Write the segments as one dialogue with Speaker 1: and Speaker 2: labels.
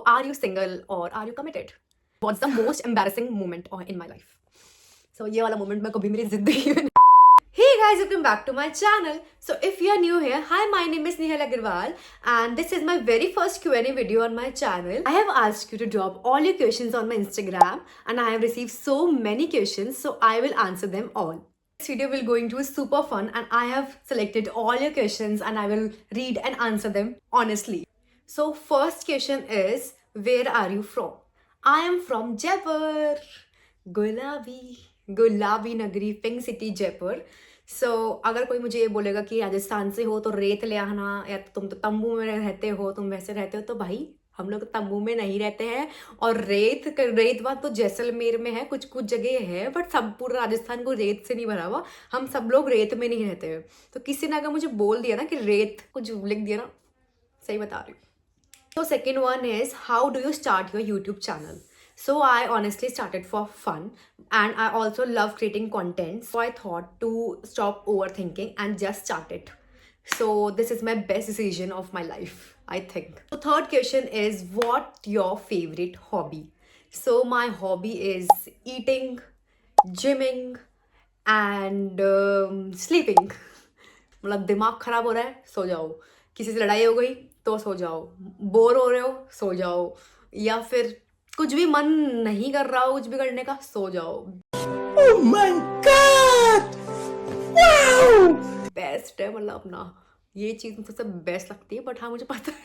Speaker 1: are you single or are you committed? What's the most embarrassing moment in my life? So ये वाला moment मैं कभी मेरी जिंदगी में Hey guys, welcome back to my channel. So if you are new here, hi, my name is Nihal Agarwal and this is my very first Q&A video on my channel. I have asked you to drop all your questions on my Instagram and I have received so many questions, so I will answer them all. This video will going to be super fun and I have selected all your questions and I will read and answer them honestly. So first question is, where are you from? I am from Jaipur. गुलाबी नगरी, pink city, Jaipur. सो अगर कोई मुझे ये बोलेगा कि राजस्थान से हो तो रेत ले आना, या तुम तो तंबू में रहते हो, तुम वैसे रहते हो, तो भाई हम लोग तंबू में नहीं रहते हैं. और रेत बात तो जैसलमेर में है, कुछ कुछ जगह है, बट सब पूरा राजस्थान को रेत से नहीं भरा हुआ. हम सब लोग रेत में नहीं रहते हैं. तो किसी ने अगर मुझे बोल दिया ना कि रेत, कुछ लिख दिया ना, सही बता रही हूँ. So second one is, how do you start your YouTube channel? So I honestly started for fun and I also love creating content. So I thought to stop overthinking and just start it. So this is my best decision of my life, I think. So third question is, what your favorite hobby? So my hobby is eating, gymming and sleeping. मतलब दिमाग खराब हो रहा है, सो जाओ. किसी से लड़ाई हो गई तो सो जाओ. बोर हो रहे हो, सो जाओ. या फिर कुछ भी मन नहीं कर रहा हो कुछ भी करने का, सो जाओ. Oh my God! Wow! Best है, मतलब अपना ये चीज मुझे सबसे बेस्ट लगती है. बट हाँ, मुझे पता है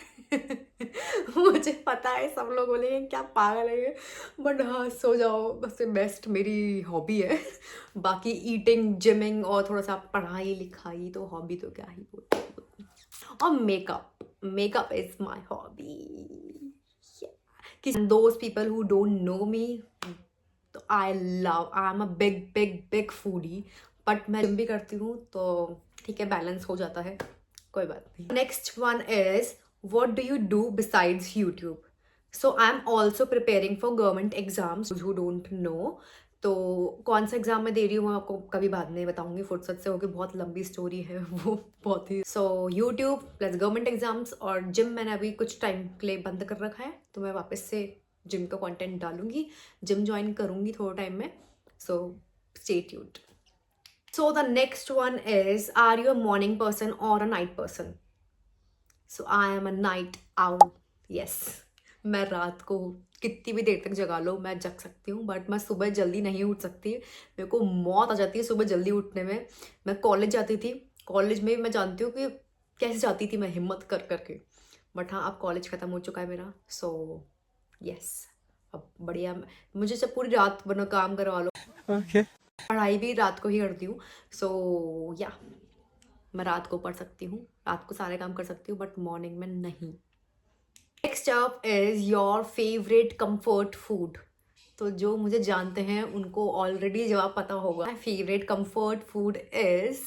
Speaker 1: मुझे पता है सब लोग बोलेंगे क्या पागल है ये, बट हाँ, सो जाओ, सबसे बेस्ट मेरी हॉबी है. बाकी ईटिंग, जिमिंग और थोड़ा सा पढ़ाई लिखाई, तो हॉबी तो क्या ही बोलते. और makeup is my hobby. Those people who don't know me, तो I am a big foodie. But मैं जिम भी करती हूँ तो ठीक है, बैलेंस हो जाता है, कोई बात नहीं. Next one is, what do you do besides YouTube? So I am also preparing for government exams. Who don't know, तो कौन सा एग्जाम में दे रही हूँ मैं आपको कभी बाद में बताऊंगी, फुर्सत से होगी, बहुत लंबी स्टोरी है वो, बहुत ही. So YouTube plus government exams और जिम मैंने अभी कुछ टाइम के लिए बंद कर रखा है, तो मैं वापस से जिम का कंटेंट डालूंगी, जिम ज्वाइन करूंगी थोड़ा टाइम में. So stay tuned. So the next one is, are you a morning person or a night person? So I am a night owl. Yes, मैं रात को कितनी भी देर तक जगा लो, मैं जग सकती हूँ, बट मैं सुबह जल्दी नहीं उठ सकती. मेरे को मौत आ जाती है सुबह जल्दी उठने में. मैं कॉलेज जाती थी, कॉलेज में मैं जानती हूँ कि कैसे जाती थी मैं, हिम्मत कर करके. बट हाँ, अब कॉलेज ख़त्म हो चुका है मेरा. सो यस, अब बढ़िया. मुझे सब पूरी रात बना काम करवा लो. okay. पढ़ाई भी रात को ही करती हूँ. सो या मैं रात को पढ़ सकती हूँ, रात को सारे काम कर सकती हूँ, बट मॉर्निंग में नहीं. Next up is your favourite comfort food. तो जो मुझे जानते हैं उनको ऑलरेडी जवाब पता होगा. My favourite comfort food is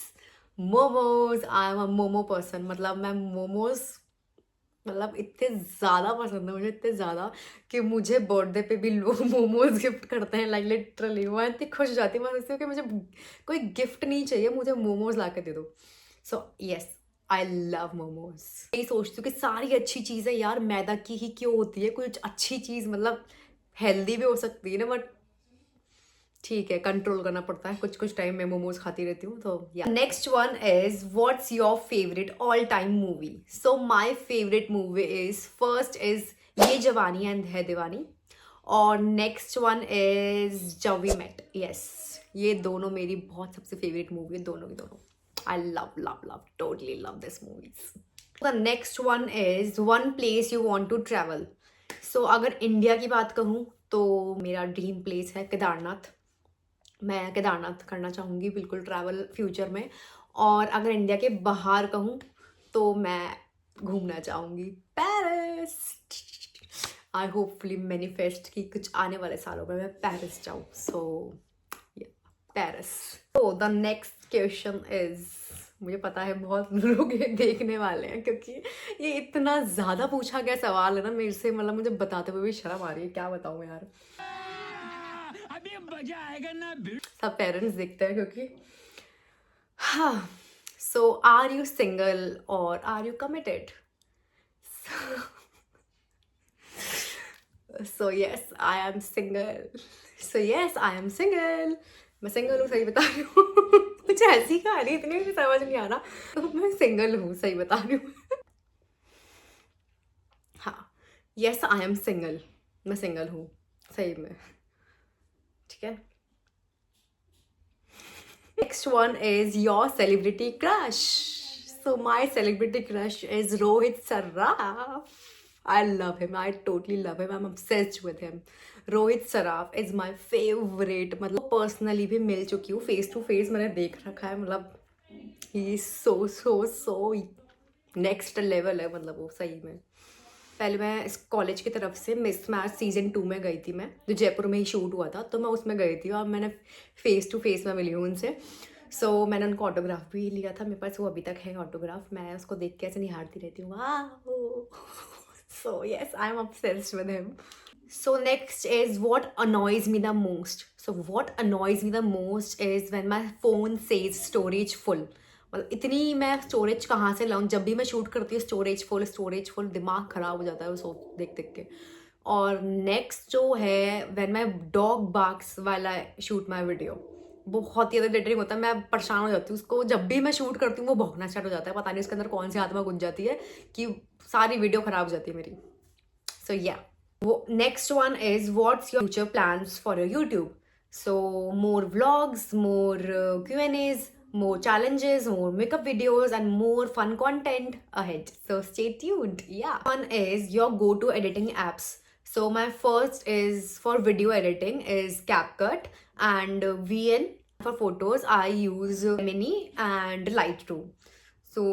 Speaker 1: momos. I am a momo person. मतलब मैं मोमोज, मतलब इतने ज़्यादा पसंद है मुझे, इतने ज़्यादा कि मुझे बर्थडे पे भी लोग मोमोज गिफ्ट करते हैं. लाइक लिटरली मैं इतनी खुश हो जाती हूँ. मैं सोचती हूँ कि मुझे कोई गिफ्ट नहीं चाहिए, मुझे मोमोज ला के दे दो. So yes, I love momos. यही सोचती हूँ कि सारी अच्छी चीज़ें यार मैदा की ही क्यों होती है, कुछ अच्छी चीज़ मतलब हेल्दी भी हो सकती है ना, बट ठीक है, कंट्रोल करना पड़ता है. कुछ कुछ टाइम मैं मोमोज खाती रहती हूँ. तो या next one is, what's your favourite all time movie? So my favourite movie is, first is ये जवानी एंड है दीवानी, और नेक्स्ट वन इज जब वी मेट. यस, ये दोनों मेरी बहुत सबसे फेवरेट मूवी है, दोनों की दोनों. I love, totally love this movies. The next one is, one place you want to travel. So अगर इंडिया की बात कहूँ तो मेरा ड्रीम प्लेस है केदारनाथ. मैं केदारनाथ करना चाहूँगी बिल्कुल ट्रैवल फ्यूचर में. और अगर इंडिया के बाहर कहूँ तो मैं घूमना चाहूँगी पेरिस. आई होपफुली मैनिफेस्ट कि कुछ आने वाले सालों में मैं पेरिस जाऊँ. सो पेरिस. तो द नेक्स्ट क्वेश्चन इज, मुझे पता है बहुत लोग ये देखने वाले हैं क्योंकि ये इतना ज़्यादा पूछा गया सवाल है ना मेरे से, मतलब मुझे बताते हुए भी शर्म आ रही है, क्या बताऊँ यार. अभी मजा आएगा ना. सब पेरेंट्स देखते हैं क्योंकि हाँ. सो आर यू सिंगल और are you committed? So yes, I am single. So yes, I am single. मैं सिंगल हूँ, सही बता रही हूँ। कुछ ऐसी कहानी इतनी भी समझ नहीं आ रहा, तो मैं सिंगल हूँ, सही बता रही हूँ। हाँ, यस आई एम सिंगल, मैं सिंगल हूँ सही में, ठीक है। Next one is your celebrity crush. So my celebrity crush is Rohit Saraf. I love him. I totally love him. I'm obsessed with him. Rohit Saraf is my favourite, मतलब personally भी मिल चुकी हूँ, फेस टू फेस मैंने देख रखा है, मतलब ही सो सो so next level है, मतलब वो सही में। पहले मैं इस कॉलेज की तरफ से मिस मैच सीजन 2 में गई थी, मैं जो जयपुर में ही शूट हुआ था, तो मैं उसमें गई थी और मैंने फेस टू फेस में मिली हूँ उनसे। सो मैंने उनको ऑटोग्राफ भी लिया था, मेरे पास वो अभी तक है ऑटोग्राफ, मैं उसको देख के ऐसे निहारती रहती हूँ, वाह। So yes, I am obsessed with him. So next is what annoys me the most. So what annoys me the most is when my phone says storage full. मतलब इतनी मैं स्टोरेज कहाँ से लाऊं, जब भी मैं शूट करती हूँ स्टोरेज फुल, दिमाग खराब हो जाता है वो सोच देख देख के। और नेक्स्ट जो है व्हेन माय डॉग बार्क्स वाला शूट माय वीडियो, बहुत ही ज़्यादा इरिटेटिंग होता है, मैं परेशान हो जाती हूँ उसको, जब भी मैं शूट करती हूँ वो भौंकना स्टार्ट हो जाता है, पता नहीं उसके अंदर कौन सी आत्मा घुस जाती है कि सारी वीडियो खराब हो जाती है मेरी। सो या next one is what's your future plans for your YouTube? So more vlogs, more Q&As, more challenges, more makeup videos, and more fun content ahead. So stay tuned. Yeah. One is your go-to editing apps. So my first is for video editing is CapCut and VN. For photos, I use Mini and Lightroom. So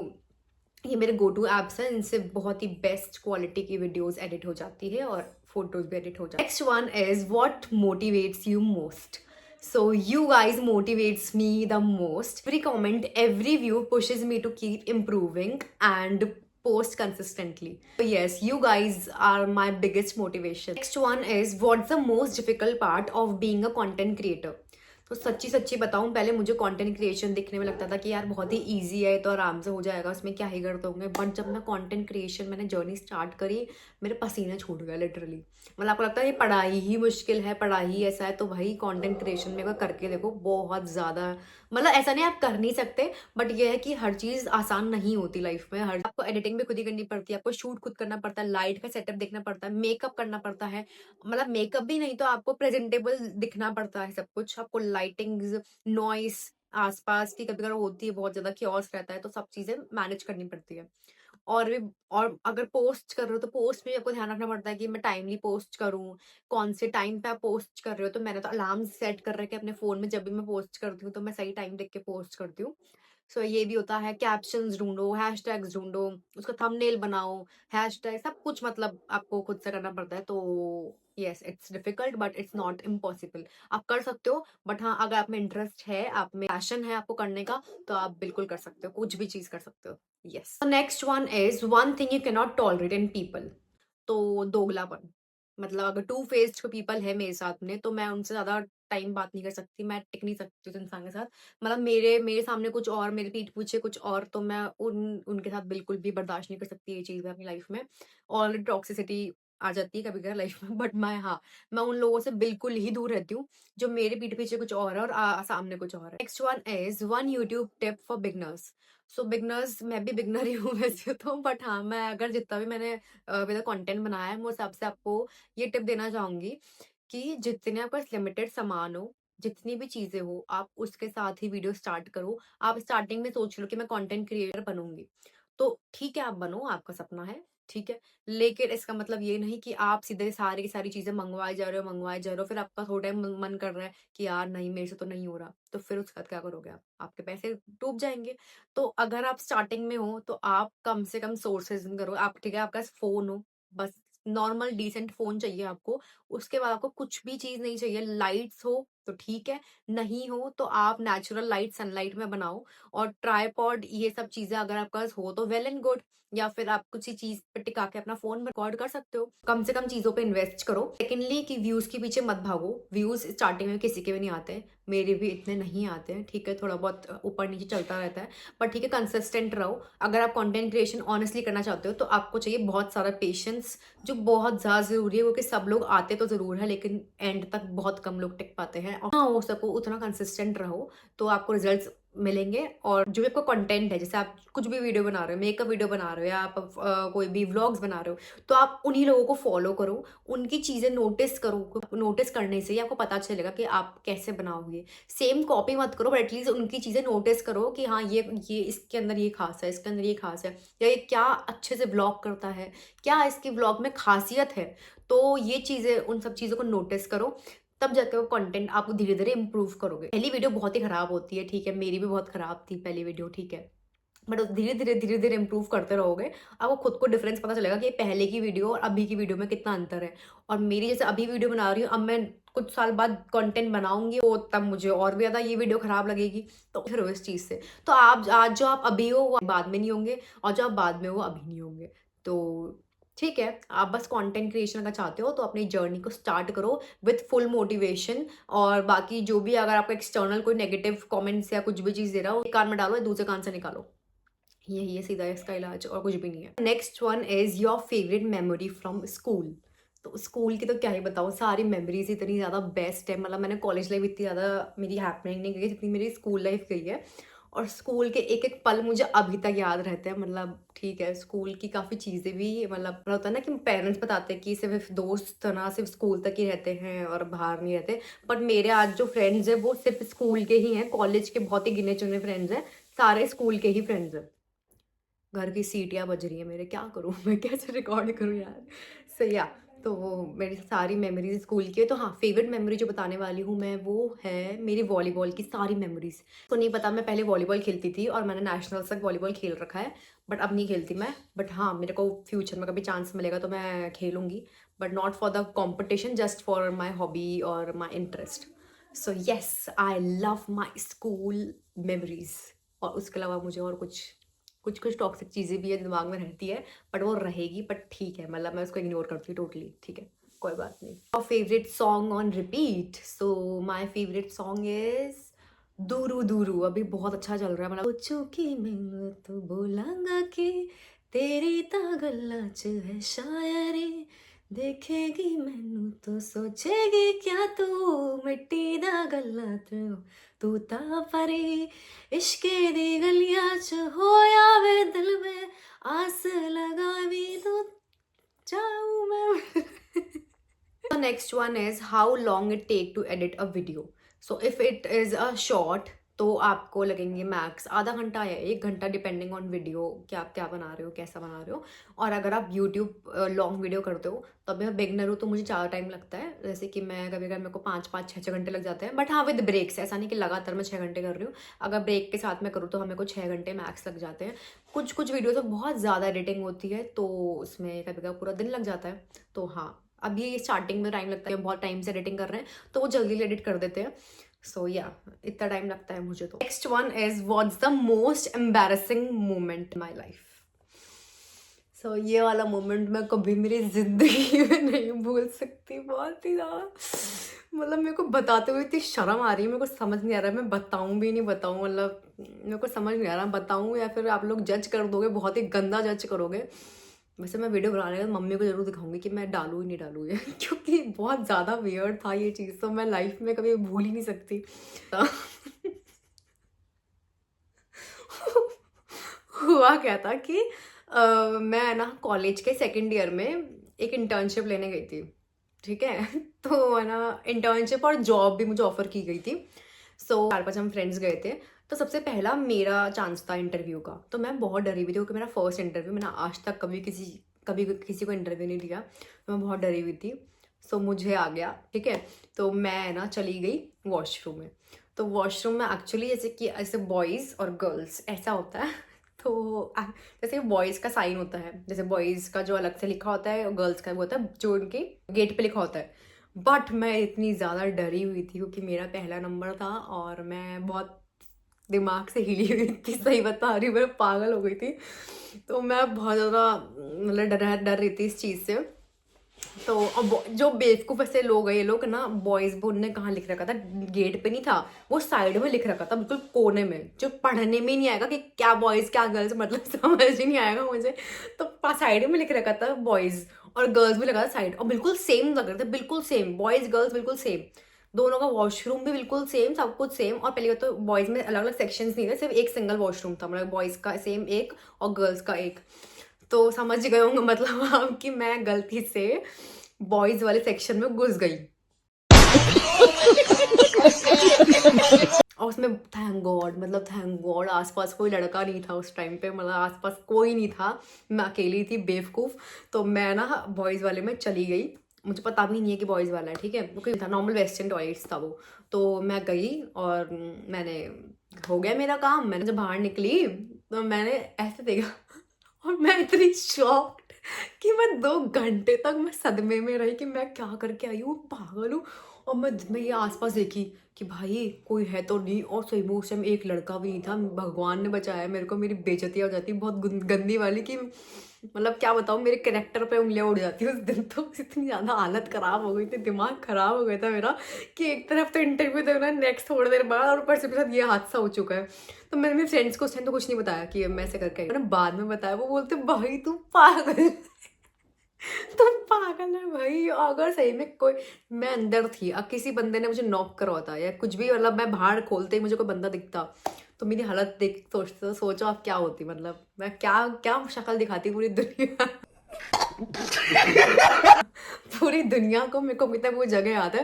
Speaker 1: ये मेरे go to apps हैं, इनसे बहुत ही best quality की videos edit हो जाती है और फोटोज भी एडिट हो जाती है। Next one is what motivates you most. So you guys motivates me the most. Every comment, every view pushes me to keep improving and post consistently. So yes, you guys are my biggest motivation. Next one is what's the most difficult part of being a content creator? तो सच्ची सच्ची बताऊं, पहले मुझे content creation दिखने में लगता था कि यार बहुत ही इजी है, तो आराम से हो जाएगा, उसमें क्या ही करते होंगे, बट जब मैं कंटेंट क्रिएशन मैंने जर्नी स्टार्ट करी, मेरे पसीने छूट गए लिटरली। मतलब आपको लगता है ये पढ़ाई ही मुश्किल है, पढ़ाई ऐसा है, तो भाई कंटेंट क्रिएशन में करके देखो, बहुत ज़्यादा, मतलब ऐसा नहीं आप कर नहीं सकते, बट ये है कि हर चीज़ आसान नहीं होती लाइफ में, हर आपको एडिटिंग भी खुद ही करनी पड़ती है, आपको शूट खुद करना पड़ता है, लाइट का सेटअप देखना पड़ता है, मेकअप करना पड़ता है, मतलब मेकअप भी नहीं तो आपको प्रेजेंटेबल दिखना पड़ता है सब कुछ, आपको लाइटिंग्स, नॉइस आसपास की कभी कभी होती है, बहुत ज्यादा क्योस रहता है, तो सब चीजें मैनेज करनी पड़ती है। और भी, और अगर पोस्ट कर रहे हो तो पोस्ट में आपको ध्यान रखना पड़ता है कि मैं टाइमली पोस्ट करूं, कौन से टाइम पे आप पोस्ट कर रहे हो, तो मैंने तो अलार्म सेट कर रखे अपने फोन में, जब भी मैं पोस्ट करती हूँ तो मैं सही टाइम देख के पोस्ट करती हूँ। सो ये भी होता है, कैप्शंस ढूंढो, हैशटैग्स ढूंढो, उसका थंबनेल बनाओ, हैशटैग सब कुछ, मतलब आपको खुद से करना पड़ता है। तो yes, it's difficult but it's not impossible, आप कर सकते हो, बट हाँ अगर आप में इंटरेस्ट है, आप में पैशन है आपको करने का, तो आप बिल्कुल कर सकते हो, कुछ भी चीज कर सकते हो। Yes, next one is one thing you can not tolerate in people. तो दोगलापन, मतलब अगर टू फेस्ड पीपल है मेरे साथ में, तो मैं उनसे ज्यादा टाइम बात नहीं कर सकती, मैं टिक नहीं सकती उस इंसान के साथ, मतलब मेरे मेरे सामने कुछ और, मेरे पीठ पीछे कुछ और, तो मैं उनके साथ बिल्कुल भी बर्दाश्त नहीं कर सकती ये चीज अपनी लाइफ में। और टॉक्सिसिटी आ जाती है कभी कभी लाइफ में, बट मैं, हाँ, मैं उन लोगों से बिल्कुल ही दूर रहती हूँ जो मेरे पीठ पीछे कुछ और है और सामने कुछ और है। Next one is one YouTube tip for beginners. So beginners, मैं भी बिगनर ही हूँ वैसे तो, बट हाँ मैं अगर जितना भी मैंने मेरा कंटेंट बनाया है, मैं उस हिसाब से आपको ये टिप देना चाहूंगी कि जितने आपके पास लिमिटेड सामान हो, जितनी भी चीजें हो, आप उसके साथ ही वीडियो स्टार्ट करो। आप स्टार्टिंग में सोच लो कि मैं कंटेंट क्रिएटर बनूंगी, तो ठीक है आप बनो, आपका सपना है, ठीक है, लेकिन इसका मतलब ये नहीं कि आप सीधे सारी की सारी चीजें मंगवाए जा रहे हो, फिर आपका थोड़ा टाइम मन कर रहा है कि यार नहीं मेरे से तो नहीं हो रहा, तो फिर उसके बाद क्या करोगे आप, आपके पैसे डूब जाएंगे। तो अगर आप स्टार्टिंग में हो तो आप कम से कम सोर्सेज करो, आप ठीक है आपके पास फोन हो, बस नॉर्मल डिसेंट फोन चाहिए आपको, उसके बाद आपको कुछ भी चीज नहीं चाहिए, लाइट्स हो, तो ठीक है, नहीं हो तो आप नेचुरल लाइट सनलाइट में बनाओ। और ट्राइपॉड ये सब चीजें अगर आपके पास हो तो वेल एंड गुड, या फिर आप कुछ ही चीज पे टिका के अपना फोन रिकॉर्ड कर सकते हो। कम से कम चीजों पे इन्वेस्ट करो। सेकेंडली कि व्यूज के पीछे मत भागो। व्यूज स्टार्टिंग में किसी के भी नहीं आते, मेरे भी इतने नहीं आते हैं, ठीक है, थोड़ा बहुत ऊपर नीचे चलता रहता है, पर ठीक है, कंसिस्टेंट रहो। अगर आप कंटेंट क्रिएशन ऑनेस्टली करना चाहते हो तो आपको चाहिए बहुत सारा पेशेंस, जो बहुत ज़्यादा ज़रूरी है, क्योंकि सब लोग आते तो ज़रूर है लेकिन एंड तक बहुत कम लोग टिक पाते हैं। और हाँ, हो सको उतना कंसिस्टेंट रहो तो आपको रिजल्ट्स मिलेंगे। और जो भी आपका कंटेंट है, जैसे आप कुछ भी वीडियो बना रहे हो, मेकअप वीडियो बना रहे हो, या आप कोई भी व्लॉग्स बना रहे हो, तो आप उन्हीं लोगों को फॉलो करो, उनकी चीज़ें नोटिस करो। नोटिस करने से ही आपको पता चलेगा कि आप कैसे बनाओगे। सेम कॉपी मत करो, बट एटलीस्ट उनकी चीज़ें नोटिस करो कि हाँ, ये इसके अंदर ये खास है, इसके अंदर ये खास है, या ये क्या अच्छे से ब्लॉग करता है, क्या इसकी ब्लॉग में खासियत है। तो ये चीज़ें, उन सब चीज़ों को नोटिस करो, तब जाके वो कंटेंट आप धीरे धीरे इंप्रूव करोगे। पहली वीडियो बहुत ही खराब होती है, ठीक है, मेरी भी बहुत खराब थी पहली वीडियो, ठीक है, बट धीरे धीरे इंप्रूव करते रहोगे, आपको खुद को डिफरेंस पता चलेगा कि पहले की वीडियो और अभी की वीडियो में कितना अंतर है। और मेरी जैसे अभी वीडियो बना रही हूँ, अब मैं कुछ साल बाद कंटेंट बनाऊंगी तो तब मुझे और भी ज़्यादा ये वीडियो खराब लगेगी, तो फिर इस चीज़ से तो आप आज जो आप अभी हो वो बाद में नहीं होंगे, और जो आप बाद में हो वो अभी नहीं होंगे। तो ठीक है, आप बस कंटेंट क्रिएशन अगर चाहते हो तो अपनी जर्नी को स्टार्ट करो विथ फुल मोटिवेशन। और बाकी जो भी अगर आपका एक्सटर्नल कोई नेगेटिव कमेंट्स या कुछ भी चीज़ दे रहा हो, एक कान में डालो, दूसरे कान से निकालो। यही है सीधा इसका इलाज, और कुछ भी नहीं है। Next one is your favourite memory from school. तो स्कूल की तो क्या ही बताऊँ, सारी मेमोरीज इतनी ज़्यादा बेस्ट है। मतलब मैंने कॉलेज लाइफ इतनी ज़्यादा मेरी हैपनिंग नहीं गई जितनी मेरी स्कूल लाइफ गई है। और स्कूल के एक एक पल मुझे अभी तक याद रहते हैं। मतलब ठीक है, स्कूल की काफ़ी चीज़ें भी, मतलब होता है ना कि पेरेंट्स बताते हैं कि सिर्फ दोस्त ना सिर्फ स्कूल तक ही रहते हैं और बाहर नहीं रहते, बट मेरे आज जो फ्रेंड्स हैं वो सिर्फ स्कूल के ही हैं। कॉलेज के बहुत ही गिने चुने फ्रेंड्स हैं, सारे स्कूल के ही फ्रेंड्स हैं। घर की सीटियाँ बज रही है मेरे, क्या करूँ मैं, कैसे रिकॉर्ड करूँ यार। सो या, तो मेरी सारी मेमोरीज स्कूल की है। तो हाँ, फेवरेट मेमोरी जो बताने वाली हूँ मैं, वो है मेरी वॉलीबॉल की सारी मेमोरीज। तो नहीं पता, मैं पहले वॉलीबॉल खेलती थी और मैंने नेशनल तक वॉलीबॉल खेल रखा है, बट अब नहीं खेलती मैं। बट हाँ, मेरे को फ्यूचर में कभी चांस मिलेगा तो मैं खेलूँगी, but not for the competition, just for my hobby और my interest. So yes, I love my school memories. और उसके अलावा मुझे और कुछ कुछ टॉक्सिक चीज़ें भी है दिमाग में रहती है, बट वो रहेगी, बट ठीक है, मतलब मैं उसको इग्नोर करती हूँ टोटली, ठीक है, कोई बात नहीं। और favourite song on repeat, so my favourite song is दूरू दूरू। अभी बहुत अच्छा चल रहा है, मतलब सोचो कि मैं तो बोलांगा कि तेरी ता गल्ला च है शायरी, देखेगी मैनू तो सोचेगी क्या तू, मिट्टी दा गल्ला तू ता परी, इश्के दी गलियां च होया वे दिल में, आस लगा भी तो जाऊं मैं। The next one is how long it take to edit a video. So if it is a short, तो आपको लगेंगे मैक्स आधा घंटा या 1 घंटा, डिपेंडिंग ऑन वीडियो कि आप क्या बना रहे हो, कैसा बना रहे हो। और अगर आप यूट्यूब लॉन्ग वीडियो करते हो तो अभी मैं बिगनर हूँ तो मुझे ज़्यादा टाइम लगता है, जैसे कि मैं कभी कभी मेरे को 5-5, 6-6 घंटे लग जाते हैं। बट हाँ, विद ब्रेक्स, ऐसा नहीं कि लगातार मैं 6 घंटे कर रही हूँ। अगर ब्रेक के साथ मैं करूँ तो हमें को 6 घंटे मैक्स लग जाते हैं। कुछ कुछ वीडियो तो बहुत ज़्यादा एडिटिंग होती है तो उसमें कभी कभी पूरा दिन लग जाता है। तो हाँ, अभी स्टार्टिंग में टाइम लगता है, बहुत टाइम से एडिटिंग कर रहे हैं तो वो जल्दी एडिट कर देते हैं। सो या, इतना टाइम लगता है मुझे। तो next one is what's the most embarrassing moment in my life. So ये वाला मोमेंट मैं कभी मेरी जिंदगी में नहीं भूल सकती, बहुत ही ज़्यादा, मतलब मेरे को बताते हुए इतनी शर्म आ रही है, मेरे को समझ नहीं आ रहा है मैं बताऊँ भी नहीं बताऊँ, मतलब मेरे को समझ नहीं आ रहा बताऊँ या फिर आप लोग जज कर दोगे, बहुत ही गंदा जज करोगे। वैसे मैं वीडियो बनाने के बाद मम्मी को जरूर दिखाऊंगी कि मैं डालूँ ही नहीं डालूँ ये क्योंकि बहुत ज़्यादा वियर्ड था ये चीज़, तो मैं लाइफ में कभी भूल ही नहीं सकती। हुआ क्या था कि मैं ना कॉलेज के सेकंड ईयर में एक इंटर्नशिप लेने गई थी, ठीक है। तो है ना, इंटर्नशिप और जॉब भी मुझे ऑफर की गई थी। सो 4-5 हम फ्रेंड्स गए थे। तो सबसे पहला मेरा चांस था इंटरव्यू का, तो मैं बहुत डरी हुई थी क्योंकि मेरा फर्स्ट इंटरव्यू, मैंने आज तक कभी किसी को इंटरव्यू नहीं दिया, तो मैं बहुत डरी हुई थी। सो मुझे आ गया, ठीक है। तो मैं ना चली गई वॉशरूम में। तो वॉशरूम में एक्चुअली जैसे कि ऐसे बॉयज़ और गर्ल्स ऐसा होता है। तो जैसे बॉयज़ का साइन होता है, जैसे बॉयज़ का जो अलग से लिखा होता है, गर्ल्स का वो होता है जो उनके गेट पे लिखा होता है, बट मैं इतनी ज़्यादा डरी हुई थी क्योंकि मेरा पहला नंबर था और मैं बहुत दिमाग से हिली हुई थी, सही बता रही हूँ, मैं पागल हो गई थी। तो मैं बहुत ज़्यादा मतलब डर रही थी इस चीज़ से। तो अब जो बेवकूफ़ ऐसे लोग हैं ये लोग ना, बॉयज़ बोर्ड ने कहाँ लिख रखा था, गेट पे नहीं था, वो साइड में लिख रखा था बिल्कुल कोने में, जो पढ़ने में ही नहीं आएगा कि क्या बॉयज़ क्या गर्ल्स, मतलब समझ ही नहीं आएगा मुझे। तो साइड में लिख रखा था बॉयज़, और गर्ल्स भी लगा था साइड, और बिल्कुल सेम लग रहे थे, बिल्कुल सेम, बॉयज़ गर्ल्स बिल्कुल सेम, दोनों का वॉशरूम भी बिल्कुल सेम, सब कुछ सेम। और पहली बात तो बॉयज़ में अलग अलग सेक्शंस नहीं थे, सिर्फ एक सिंगल वॉशरूम था, मतलब बॉयज़ का सेम एक और गर्ल्स का एक। तो समझ गए होंगे मतलब आप कि मैं गलती से बॉयज वाले सेक्शन में घुस गई। और उसमें थैंक गॉड आसपास कोई लड़का नहीं था उस टाइम पे, मतलब आसपास कोई नहीं था, मैं अकेली थी बेवकूफ़। तो मैं ना बॉयज़ वाले में चली गई, मुझे पता भी नहीं है कि बॉयज़ वाला है, ठीक है, क्योंकि था नॉर्मल वेस्टर्न टॉयलेट्स था वो। तो मैं गई और मैंने, हो गया मेरा काम, मैंने जब बाहर निकली तो मैंने ऐसे देखा और मैं इतनी शॉक्ड कि मैं 2 घंटे तक मैं सदमे में रही कि मैं क्या करके आई हूँ, पागल हूँ। और मैं ये आसपास देखी कि भाई कोई है तो नहीं, और सही में उस टाइम एक लड़का भी नहीं था, भगवान ने बचाया मेरे को। मेरी बेइज्जती हो जाती बहुत गंदी वाली कि मतलब क्या बताऊँ, मेरे कैरेक्टर पे उंगलियां उड़ जाती उस दिन। तो इतनी ज़्यादा हालत ख़राब हो गई थी, दिमाग ख़राब हो गया था मेरा कि एक तरफ तो इंटरव्यू देना, नेक्स्ट थोड़ी देर बाद और ऊपर से मेरे साथ ये हादसा हो चुका है। तो मैंने मेरे फ्रेंड्स को उस टाइम तो कुछ नहीं बताया कि मैं ऐसे करके आई, मैंने बाद में बताया। वो बोलते भाई तू पागल तुम पागल है भाई। अगर सही में कोई, मैं अंदर थी, अब किसी बंदे ने मुझे नॉक करा होता या कुछ भी, मतलब मैं बाहर खोलते ही मुझे कोई बंदा दिखता, तो मेरी हालत देख सोचो आप क्या होती, मतलब मैं क्या क्या शक्ल दिखाती पूरी दुनिया पूरी दुनिया को। मेरे को कितना वो जगह याद है,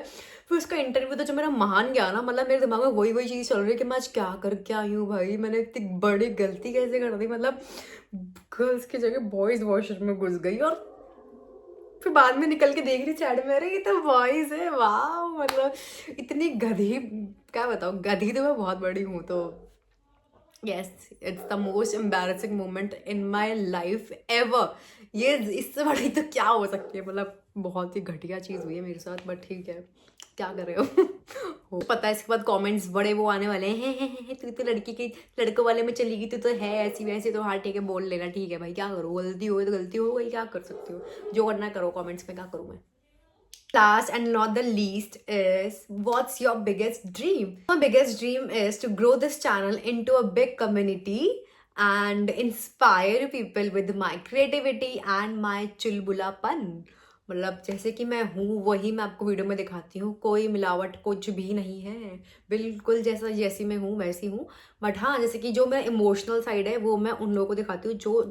Speaker 1: फिर उसका इंटरव्यू तो जो मेरा महान गया ना, मतलब मेरे दिमाग में वही चीज़ चल रही है कि मैं आज क्या करके आई हूँ भाई, मैंने इतनी बड़ी गलती कैसे कर दी, मतलब गर्ल्स की जगह बॉयज़ वॉशरूम में घुस गई। और फिर बाद में निकल के देख रही साइड में, अरे ये तो बॉयज है, वाह, मतलब इतनी गधी, क्या बताऊँ, गधी तो मैं बहुत बड़ी हूँ। तो yes, it's the most embarrassing moment in my life ever. ये इससे बड़ी तो क्या हो सकती है, मतलब बहुत ही घटिया चीज़ हुई है मेरे साथ, बट ठीक है, क्या कर रहे हो पता है इसके बाद कमेंट्स बड़े वो आने वाले हैं, तू तो लड़की के लड़कों वाले में चली गई, तू तो है ऐसी वैसी, तो हाँ ठीक है बोल लेना, ठीक है भाई, क्या करूँ, गलती हो तो गलती हो गई, क्या कर सकती हो, जो करना करो, कमेंट्स में क्या करूँ मैं। Last and not the least is, what's your biggest dream? My biggest dream is to grow this channel into a big community and inspire people with my creativity and my चुलबुलापन। मतलब जैसे कि मैं हूँ वही मैं आपको वीडियो में दिखाती हूँ, कोई मिलावट कुछ भी नहीं है, बिल्कुल जैसी मैं हूँ वैसी हूँ। बट हाँ, जैसे कि जो मेरा इमोशनल साइड है वो मैं उन लोगों को दिखाती हूँ जो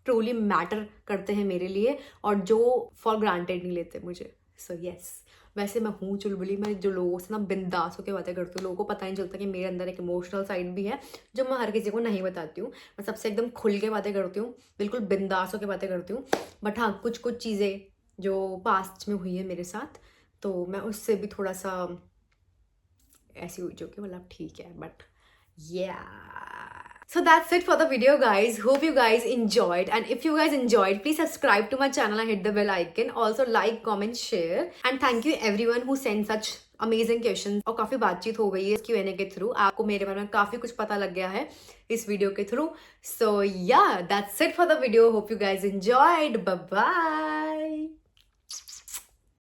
Speaker 1: ट्रूली मैटर करते हैं मेरे लिए और जो फॉर ग्रांटेड नहीं लेते मुझे। सो यस, वैसे मैं हूँ चुलबुली, मैं जो लोगों से ना बिंदास होकर बातें करती हूँ, लोगों को पता नहीं चलता कि मेरे अंदर एक इमोशनल साइड भी है जो मैं हर किसी को नहीं बताती हूँ। मैं सबसे एकदम खुल के बातें करती हूँ, बिल्कुल बिंदास होकर बातें करती हूँ। बट हाँ, कुछ चीज़ें जो पास्ट में हुई है मेरे साथ, तो मैं उससे भी थोड़ा सा ऐसी हुई जो कि मतलब ठीक है, but So that's it for the video, guys. Hope you guys enjoyed, and if you guys enjoyed, please subscribe to my channel and hit the bell icon. Also like, comment, share, and thank you everyone who sent such amazing questions. और काफी बातचीत हो गई है इस Q&A के through, आपको मेरे बारे में काफी कुछ पता लग गया है इस वीडियो के through. So yeah, that's it for the video. Hope you guys enjoyed. Bye bye.